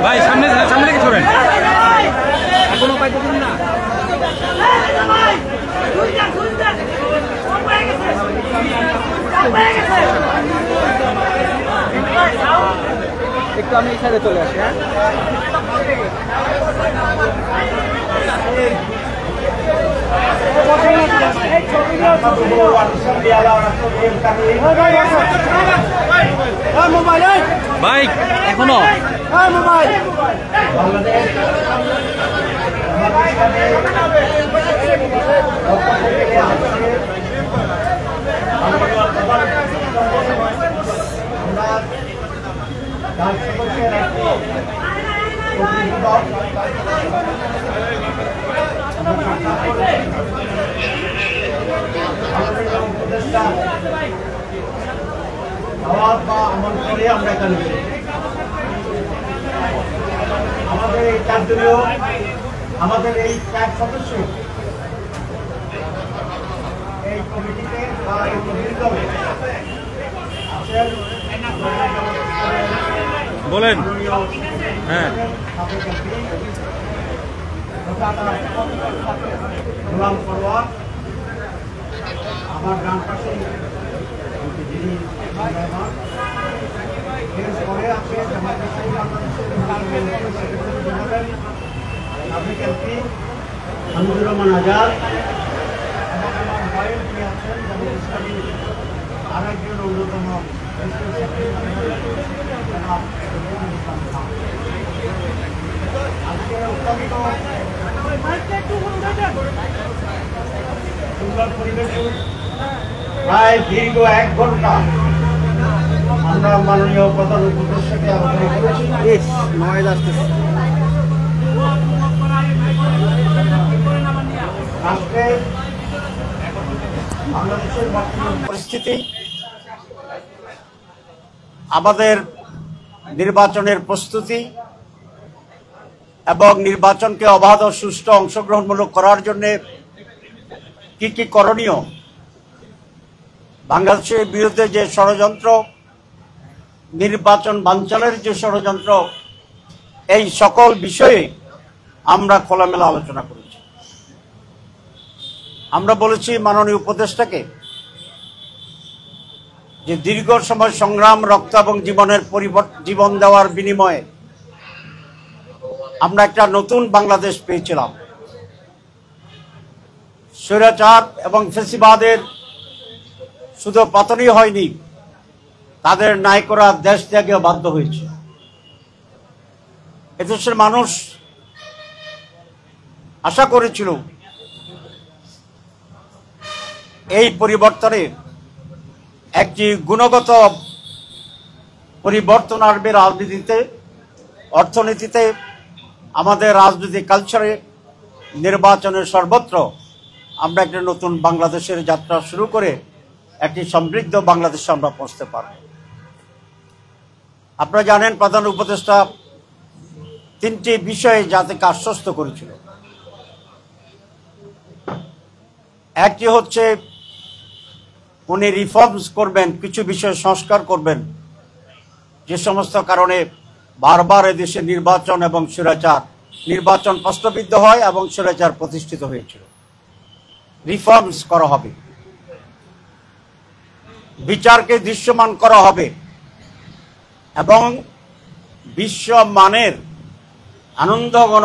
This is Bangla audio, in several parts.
ভাই সামনে সামনে থেকে সরেন, এখনো পাইতে পারেন না। একটু আমি এই সাইডে চলে আসি। হ্যাঁ ভাই এখনো আমাদের এই চারজনীয় আমাদের এই 4 সদস্য এই কমিটিতে বা এই প্রতিনিধি দলে বলেন। হ্যাঁ গোলাম পরোয়ার, আমার ডান পাশে পরে আছে হামিদুর রহমান আজাদ এবং আমার ভাইয়ের যে আছেন আরেকজন অন্যতম আজকে অত্যন্ত সুন্দর পরিবেশ, প্রায় দীর্ঘ 1 ঘন্টা আমরা মাননীয় প্রধান উপদেষ্টাকে আলোচনা করেছি। রাষ্ট্রের বাংলাদেশের বর্তমান পরিস্থিতি, আমাদের নির্বাচনের প্রস্তুতি এবং নির্বাচনকে অবাধ ও সুষ্ঠু অংশগ্রহণমূলক করার জন্য কি কি করণীয়, বাংলাদেশের বিরুদ্ধে যে ষড়যন্ত্র, নির্বাচন বানচালের যে ষড়যন্ত্র, এই সকল বিষয়ে আমরা খোলামেলা আলোচনা করেছি। আমরা বলেছি মাননীয় উপদেষ্টাকে যে দীর্ঘ সময় সংগ্রাম, রক্ত এবং জীবন দেওয়ার বিনিময়ে আমরা একটা নতুন বাংলাদেশ পেয়েছিলাম। স্বৈরাচার এবং ফ্যাসিবাদের শুধু পতনই হয়নি, তাদের নায়করা দেশ ত্যাগেও বাধ্য হয়েছে। এদেশের মানুষ আশা করেছিল এই পরিবর্তনে একটি গুণগত পরিবর্তন আসবে রাজনীতিতে, অর্থনীতিতে, আমাদের রাজনৈতিক কালচারে, নির্বাচনের সর্বত্র আমরা একটা নতুন বাংলাদেশের যাত্রা শুরু করে একটি সমৃদ্ধ বাংলাদেশে আমরা পৌঁছতে পারব। আপনারা জানেন প্রধান উপদেষ্টা 3টি বিষয়ে জাতিকে আশ্বস্ত করেছিল। একটি হচ্ছে উনি রিফর্মস করবেন, কিছু বিষয় সংস্কার করবেন, যে সমস্ত কারণে বারবার এদেশে নির্বাচন এবং স্বৈরাচার, নির্বাচন প্রশ্নবিদ্ধ হয় এবং স্বৈরাচার প্রতিষ্ঠিত হয়েছিল। রিফর্মস করা হবে, বিচারকে দৃশ্যমান করা হবে এবং বিশ্বমানের আনন্দঘন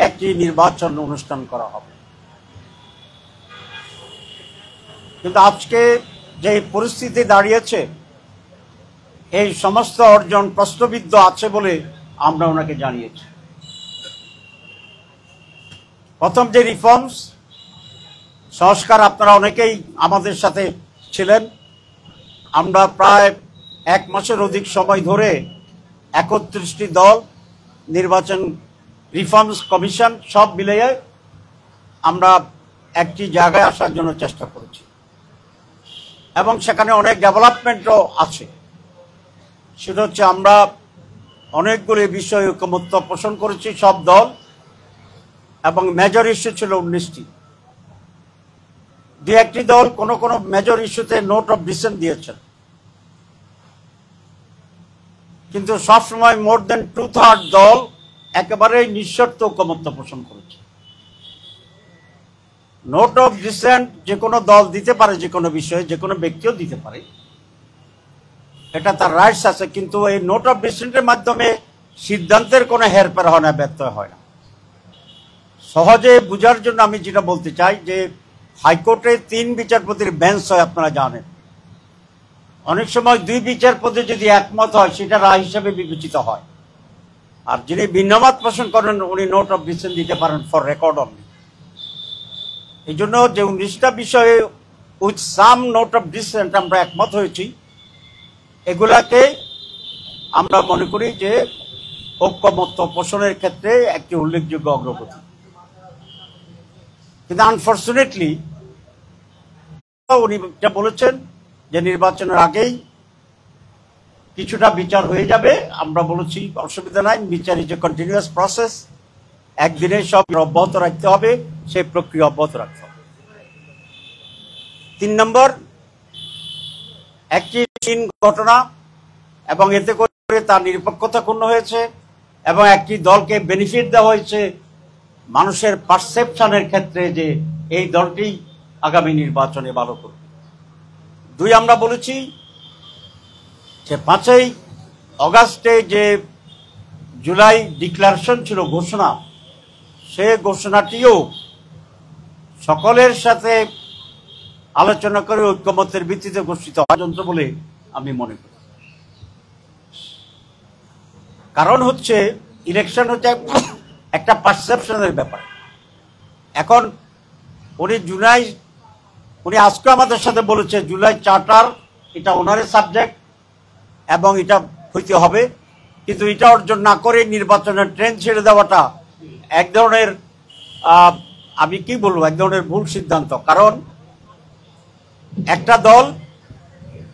একটি নির্বাচন অনুষ্ঠান করা হবে। কিন্তু আজকে যে পরিস্থিতি দাঁড়িয়েছে, এই সমস্ত অর্জন প্রশ্নবিদ্ধ আছে বলে আমরা ওনাকে জানিয়েছি। প্রথম যে রিফর্মস সংস্কার, আপনারা অনেকেই আমাদের সাথে ছিলেন। আমরা প্রায় 1 মাসের অধিক সময় ধরে 31টি দল, নির্বাচন রিফর্মস কমিশন সব মিলিয়ে আমরা একটি জায়গায় আসার জন্য চেষ্টা করেছি এবং সেখানে অনেক ডেভেলপমেন্টও আছে। সেটা হচ্ছে আমরা অনেকগুলি বিষয়ে ঐকমত্য পোষণ করেছি সব দল, এবং মেজর ইস্যু ছিল 19টি। 2-1টি দল কোনো কোনো মেজর ইস্যুতে নোট অফ ডিসেন্ট দিয়েছেন। কিন্তু সবসময় মোর দেন 2/3 দল একেবারেই নিঃশর্ত ঐকমত্য পোষণ করেছে। নোট অফ ডিসেন্ট যে কোনো দল দিতে পারে, যে কোনো বিষয়ে, যে কোনো ব্যক্তিও দিতে পারে, এটা তার রাইটস আছে, কিন্তু এই নোট অফ ডিসেন্টের মাধ্যমে সিদ্ধান্তের কোনো হেরফের হয় না, ব্যত্যয় হয় না। সহজে বোঝার জন্য আমি যেটা বলতে চাই যে হাইকোর্টে 3 বিচারপতির বেঞ্চ হয়, আপনারা জানেন। অনেক সময় 2 বিচারপতি যদি একমত হয় সেটা রায় হিসাবে বিবেচিত হয়, আর যিনি ভিন্নমত পোষণ করেন উনি নোট অফ ডিসেন্ট দিতে পারেন ফর রেকর্ড অনলি। এই জন্য যে 19টা বিষয়ে with some note of dissent আমরা একমত হয়েছি, এগুলাকে আমরা মনে করি যে ঐকমত্য পোষণের ক্ষেত্রে একটি উল্লেখযোগ্য অগ্রগতি। কিন্তু আনফর্চুনেটলি উনি এটা বলেছেন যে নির্বাচনের আগেই কিছুটা বিচার হয়ে যাবে। আমরা বলেছি অসুবিধা নাই, বিচার ইজ এ কন্টিনিউয়াস প্রসেস, একদিনে সব অব্যাহত রাখতে হবে, সেই প্রক্রিয়া অব্যাহত রাখতে হবে। 3 নম্বর, একটি ঘটনা এবং এতে করে তার নিরপেক্ষতা ক্ষুণ্ণ হয়েছে এবং একটি দলকে বেনিফিট দেওয়া হয়েছে মানুষের পারসেপশনের ক্ষেত্রে যে এই দলটি আগামী নির্বাচনে ভালো করবে। 2, আমরা বলেছি যে 5ই অগাস্টে যে জুলাই ডিক্লারেশন ছিল, ঘোষণা, সে ঘোষণাটিও সকলের সাথে আলোচনা করে ঐকমত্যের ভিত্তিতে ঘোষিত যন্ত্র বলে আমি মনে করি। কারণ হচ্ছে ইলেকশন হচ্ছে একটা পারসেপশনের ব্যাপার। এখন উনি আজকে আমাদের সাথে বলেছে জুলাই চার্টার এটা ওনারের সাবজেক্ট এবং এটা হইতে হবে, কিন্তু এটা অর্জন না করে নির্বাচনের ট্রেন ছেড়ে দেওয়াটা এক ধরনের আমি কি বলবো, এক ধরনের ভুল সিদ্ধান্ত। কারণ একটা দল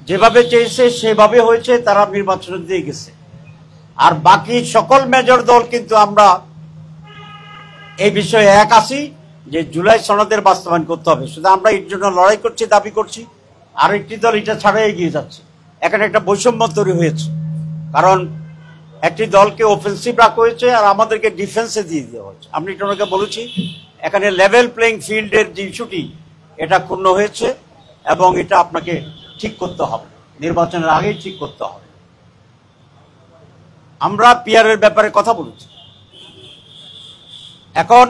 যেভাবে চেয়েছে সেভাবে হয়েছে, তারা নির্বাচন দিয়ে গেছে, আর বাকি সকল মেজর দল কিন্তু আমরা এই বিষয়ে এক আছি যে জুলাই সনদের বাস্তবায়ন করতে হবে। শুধু আমরা এর জন্য লড়াই করছি, দাবি করছি, আর একটি দল এটা ছাড়াই এগিয়ে যাচ্ছে। এখানে একটা বৈষম্য তৈরি হয়েছে, কারণ একটি দলকে অফেন্সিভ রাখা হয়েছে আর আমাদেরকে ডিফেন্সে দিয়ে দেওয়া হয়েছে। আমি এটা ওনাকে বলেছি, এখানে লেভেল প্লেইং ফিল্ডের যে ইস্যুটি এটা ক্ষুণ্ণ হয়েছে এবং এটা আপনাকে ঠিক করতে হবে, নির্বাচনের আগেই ঠিক করতে হবে। আমরা পিআরের ব্যাপারে কথা বলেছি। এখন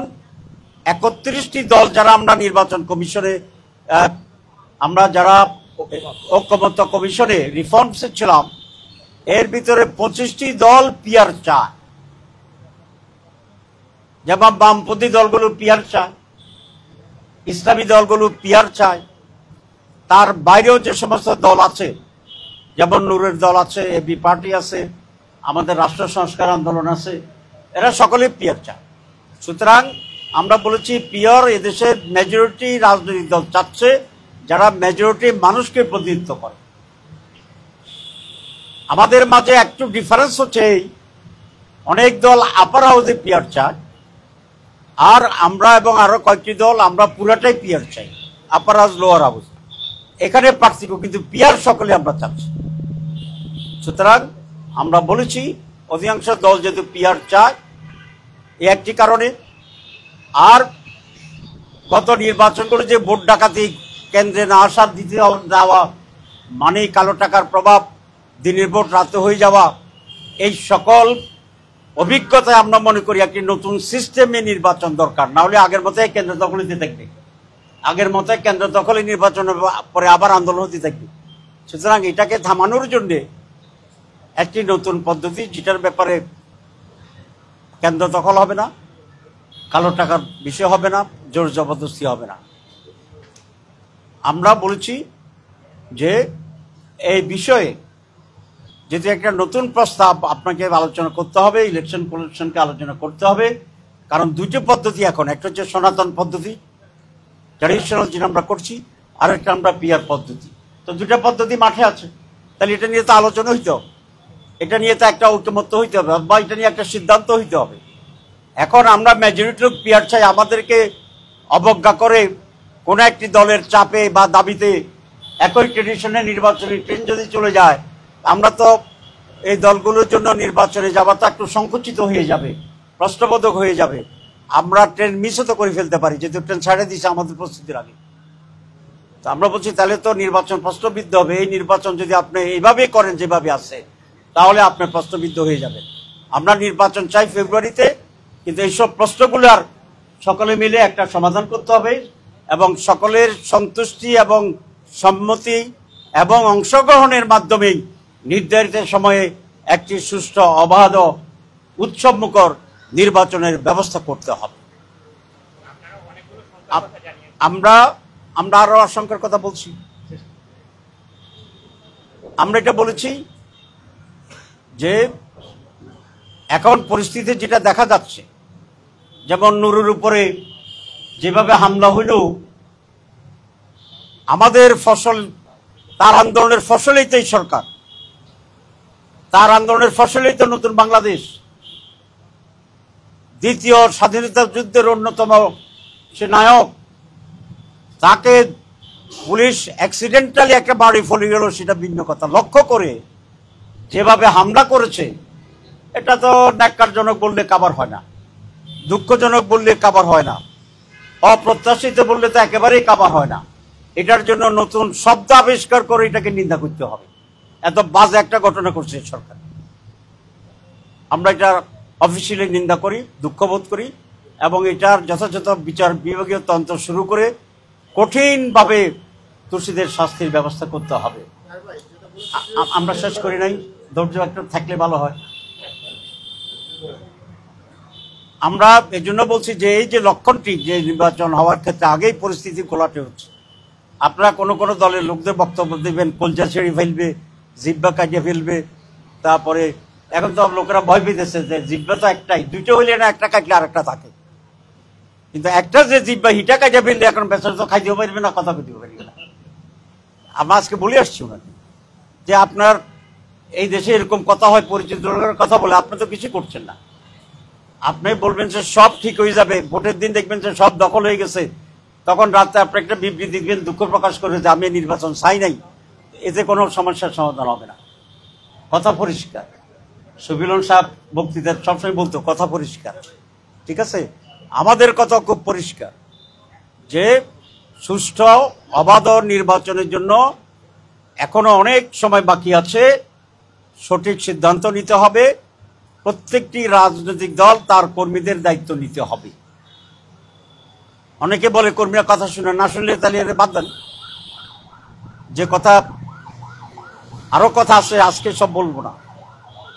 31টি দল যারা আমরা নির্বাচন কমিশনে, আমরা যারা ঐকমত্য কমিশনে রিফর্মসে ছিলাম, এর ভিতরে 25টি দল পিআর চায়। যেমন বামপন্থী দলগুলো পিআর চায়, ইসলামী দলগুলো পিআর চায়, তার বাইরেও যে সমস্ত দল আছে, যেমন নূরের দল আছে, এবি পার্টি আছে, আমাদের রাষ্ট্র সংস্কার আন্দোলন আছে, এরা সকলে পিআর চায়। সুতরাং আমরা বলেছি পিআর এদেশের মেজরিটি রাজনৈতিক দল চাচ্ছে, যারা মেজরিটি মানুষকে প্রতিনিধিত্ব করে। আমাদের মাঝে একটু ডিফারেন্স হচ্ছে অনেক দল আপার হাউসে পিআর চায়, আর আমরা এবং আরো কয়েকটি দল আমরা পুরাটাই পিআর চাই, আপার হাউস লোয়ার হাউস, এখানে পার্থক্য, কিন্তু পিআর সকলে আমরা চাচ্ছি। সুতরাং আমরা বলেছি অধিকাংশ দল যেহেতু পিআর চায় এই একটি কারণে, আর গত নির্বাচনগুলো যে ভোট ডাকাতি, কেন্দ্রে না আসার দিতে যাওয়া, মানে কালো টাকার প্রভাব, দিনের ভোট রাতে হয়ে যাওয়া, এই সকল অভিজ্ঞতায় আমরা মনে করি একটি নতুন সিস্টেমে নির্বাচন দরকার। না হলে আগের মতোই কেন্দ্র দখল হতে থাকবে, আগের মতোই কেন্দ্র দখলে নির্বাচনের পরে আবার আন্দোলন হতে থাকবে। সুতরাং এটাকে থামানোর জন্য একটি নতুন পদ্ধতি, যেটার ব্যাপারে কেন্দ্র দখল হবে না, কালো টাকার বিষয় হবে না, জোর জবরদস্তি হবে না। আমরা বলেছি যে এই বিষয়ে যেহেতু একটা নতুন প্রস্তাব, আপনাকে আলোচনা করতে হবে, ইলেকশন কমিশনকে আলোচনা করতে হবে, কারণ 2টি পদ্ধতি এখন, একটা হচ্ছে সনাতন পদ্ধতি ট্র্যাডিশনাল যেটা আমরা করছি, আর একটা আমরা পিআর পদ্ধতি। তো 2টা পদ্ধতি মাঠে আছে, তাহলে এটা নিয়ে তো আলোচনা হইতে হবে, এটা নিয়ে তো একটা ঐকমত্য হইতে হবে, বা এটা নিয়ে একটা সিদ্ধান্ত হইতে হবে। এখন আমরা মেজরিটি লোক পিআর চাই, আমাদেরকে অবজ্ঞা করে কোনো একটি দলের চাপে বা দাবিতে একই ট্রেডিশনে নির্বাচনী ট্রেন যদি চলে যায়, আমরা তো এই দলগুলোর জন্য নির্বাচনে যাওয়াটা একটু সংকুচিত হয়ে যাবে, প্রশ্নবোধক হয়ে যাবে। আমরা ট্রেন মিসও তো করে ফেলতে পারি, যেহেতু ট্রেন ছাড়ে দিয়েছে আমাদের প্রস্তুতির আগে। তো আমরা বলছি তাহলে তো নির্বাচন প্রশ্নবিদ্ধ হবে। এই নির্বাচন যদি আপনি এইভাবেই করেন যেভাবে আছে, তাহলে আপনার প্রশ্নবিদ্ধ হয়ে যাবে। আমরা নির্বাচন চাই ফেব্রুয়ারিতে, কিন্তু এইসব প্রশ্নগুলো আর সকলে মিলে একটা সমাধান করতে হবে এবং সকলের সন্তুষ্টি এবং সম্মতি এবং অংশগ্রহণের মাধ্যমেই নির্ধারিত সময়ে একটি সুষ্ঠু, অবাধ, উৎসবমুখর নির্বাচনের ব্যবস্থা করতে হবে। আমরা আরো আশঙ্কার কথা বলছি। আমরা এটা বলেছি যে এখন পরিস্থিতি যেটা দেখা যাচ্ছে, যেমন নুরুর উপরে যেভাবে হামলা হইল, আমাদের ফসল, তার আন্দোলনের ফসলেই তো এই সরকার, তার আন্দোলনের ফসলেই তো নতুন বাংলাদেশ। দ্বিতীয় স্বাধীনতা যুদ্ধের অন্যতম সে নায়ক, তাকে পুলিশ অ্যাক্সিডেন্টালি একটা বাড়ি ফলে গেল, সেটা ভিন্ন কথা। লক্ষ্য করে যেভাবে হামলা করেছে, এটা তো ন্যাক্কারজনক বললে কাবার হয় না, দুঃখজনক বললে কাবার হয় না, অপ্রত্যাশিত বললে তো একেবারেই কাবার হয় না। এটার জন্য নতুন শব্দ আবিষ্কার করে এটাকে নিন্দা করতে হবে। এত বাজে একটা ঘটনা করছে সরকার। আমরা এটা অফিসিয়ালি নিন্দা করি, দুঃখবোধ করি এবং এটার যথাযথ বিচার বিভাগীয় তন্ত্র শুরু করে কঠিনভাবে দোষীদের শাস্তির ব্যবস্থা করতে হবে। আমরা শেষ করি নাই, ধৈর্য একটু থাকলে ভালো হয়। আমরা এজন্য বলছি যে এই যে লক্ষণটি, যে নির্বাচন হওয়ার ক্ষেত্রে আগেই পরিস্থিতি ঘোলাটে হচ্ছে। আপনারা কোনো কোনো দলের লোকদের বক্তব্য দেবেন, কলজা ছেড়ে ফেলবে, জিব্বা কাটিয়ে ফেলবে। তারপরে এখন তো লোকেরা ভয় পেতেছে যে জিব্বা তো একটাই, দুইটা হইলে না একটা কাটলে আর একটা থাকে, কিন্তু একটা যে জিব্বা হিটা কাটিয়ে ফেললে এখন বেচারা তো খাইতেও পারবে না, কথা কইতেও পারবে না। আমরা আজকে বলে আসছি ওনাকে যে আপনার এই দেশে এরকম কথা হয়, পরিচিত লোকের কথা বলে আপনি তো কিছু করছেন না। আপনি বলবেন যে সব ঠিক হয়ে যাবে, ভোটের দিন দেখবেন যে সব দখল হয়ে গেছে, তখন রাতে আপনি একটা বিবৃতি দিবেন, দুঃখ প্রকাশ করে যে আমি নির্বাচন চাই নাই। এতে কোনো সমস্যার সমাধান হবে না। কথা পরিষ্কার। সুবিলন সাহেব বক্তৃতায় সবসময় বলতো কথা পরিষ্কার, ঠিক আছে? আমাদের কথা খুব পরিষ্কার যে সুষ্ঠু, অবাধ নির্বাচনের জন্য এখনো অনেক সময় বাকি আছে। সঠিক সিদ্ধান্ত নিতে হবে। প্রত্যেকটি রাজনৈতিক দল তার কর্মীদের দায়িত্ব নিতে হবে। অনেকে বলে কর্মীরা কথা শুনে না, শুনলে তাহলে বাদ দেন। যে কথা, আরো কথা আছে, আজকে সব বলবো না,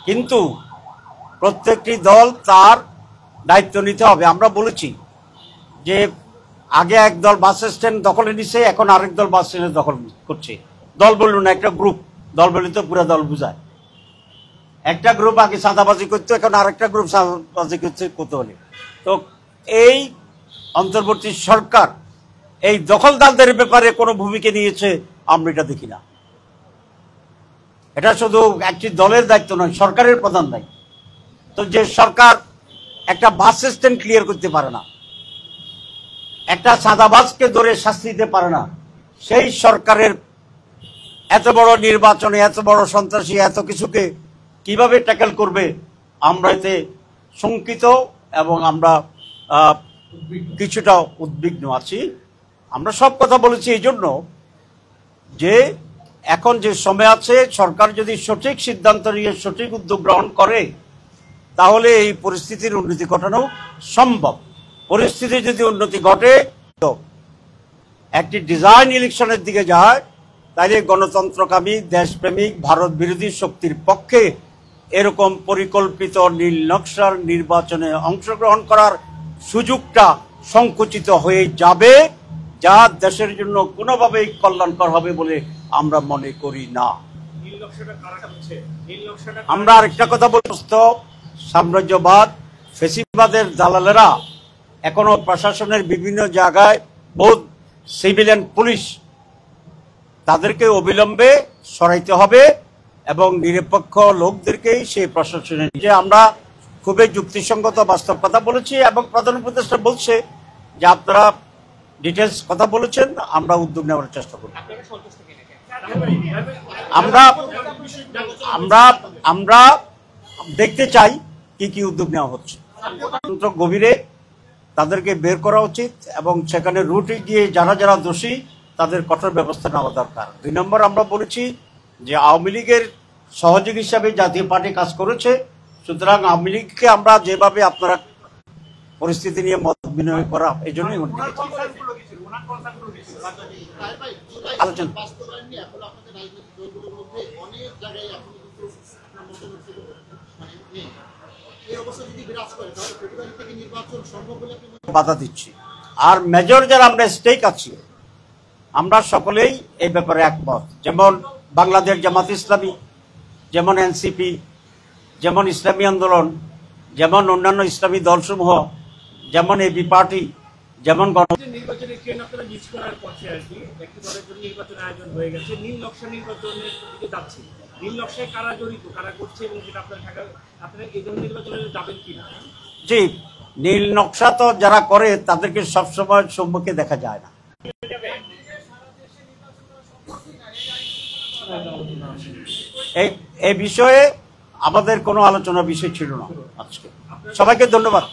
কিন্তু প্রত্যেকটি দল তার দায়িত্ব নিতে হবে। আমরা বলেছি যে আগে এক দল বাস স্ট্যান্ড দখলে নিছে, এখন আরেক দল বাস স্ট্যান্ড দখল করছে। দল বলল না, একটা গ্রুপ। দল বলে তো পুরো দল বুঝায়। একটা গ্রুপ আগে চাঁদাবাজি করতো, এখন আরেকটা গ্রুপ চাঁদাবাজি করছে কোতোয়ালি। তো এই অন্তর্বর্তী সরকার এই দখলদারদের ব্যাপারে কোনো ভূমিকা নিয়েছে আমরা এটা দেখি না। এটা শুধু একটি দলের দায়িত্ব নয়, সরকারের প্রধান দায়িত্ব। তো যে সরকার একটা বাস স্ট্যান্ড ক্লিয়ার করতে পারে না, একটা চাঁদাবাজকে ধরে শাস্তি দিতে পারে না, সেই সরকারের এত বড় নির্বাচনে এত বড় সন্ত্রাসী এত কিছুকে কিভাবে ট্যাকেল করবে, আমরা এতে শঙ্কিত এবং আমরা কিছুটা উদ্বিগ্ন আছি। আমরা সব কথা বলেছি এই জন্য যে এখন যে সময় আছে, সরকার যদি সঠিক সিদ্ধান্ত নিয়ে সঠিক উদ্যোগ গ্রহণ করে, তাহলে এই পরিস্থিতির উন্নতি ঘটানো সম্ভব। পরিস্থিতি যদি উন্নতি ঘটে, তো একটি ডিজাইন ইলেকশনের দিকে যায়, তাইলে গণতন্ত্রকামী, দেশপ্রেমিক, ভারত বিরোধী শক্তির পক্ষে এরকম পরিকল্পিত নীল নকশার নির্বাচনে অংশগ্রহণ করার সুযোগটা সংকুচিত হয়ে যাবে, যা দেশের জন্য কোনোভাবেই কল্যাণকর হবে বলে আমরা মনে করি না। আমরা আরেকটা কথা বলতে, সাম্রাজ্যবাদ, ফেসিবাদের দালালেরা এখনো প্রশাসনের বিভিন্ন জায়গায় বহুত সিভিলিয়ান পুলিশ, তাদেরকে অবিলম্বে সরাইতে হবে এবং নিরপেক্ষ লোকদেরকেই সেই প্রশাসনের যে আমরা খুবই যুক্তিসঙ্গত বাস্তব কথা বলেছি এবং প্রধান উপদেষ্টা বলছে যে আপনারা ডিটেলস কথা বলেছেন, আমরা উদ্যোগ নেওয়ার চেষ্টা করব। আমরা আমরা আমরা দেখতে চাই কি কি উদ্যোগ নেওয়া হচ্ছে। গভীরে তাদেরকে বের করা উচিত এবং সেখানে রুটে গিয়ে যারা যারা দোষী তাদের কঠোর ব্যবস্থা নেওয়া দরকার। 2 নম্বর, আমরা বলেছি যে আওয়ামী লীগের সহযোগী হিসাবে জাতীয় পার্টি কাজ করেছে, সুতরাং আওয়ামী লীগকে আমরা যেভাবে আপনারা পরিস্থিতি নিয়ে মত বিনিময় করা, এই জন্যই আলোচনা। বাধা দিচ্ছি। আর মেজর যারা আমরা স্টেক আছি, আমরা সকলেই এই ব্যাপারে একমত। যেমন বাংলাদেশ জামাত ইসলামী, যেমন এনসিপি, যেমন ইসলামী আন্দোলন, যেমন অন্যান্য ইসলামী দলসমূহ, যেমন এবি পার্টি, যেমন নির্বাচনের ট্রেন আপনারা মিস করার পথে আর কি একটি দলের জন্য নির্বাচন আয়োজন হয়ে গেছে, নীল নকশা নির্বাচনের দিকে যাচ্ছে। নীল নকশায় কারা জড়িত, কারা করছে এবং সেটা আপনারা এই ধরনের নির্বাচনে যাবেন কিনা? জি, নীল নকশা তো যারা করে তাদেরকে সবসময় সম্মুখে দেখা যায় না। এই বিষয়ে আমাদের কোনো আলোচনার বিষয় ছিল না আজকে। সবাইকে ধন্যবাদ।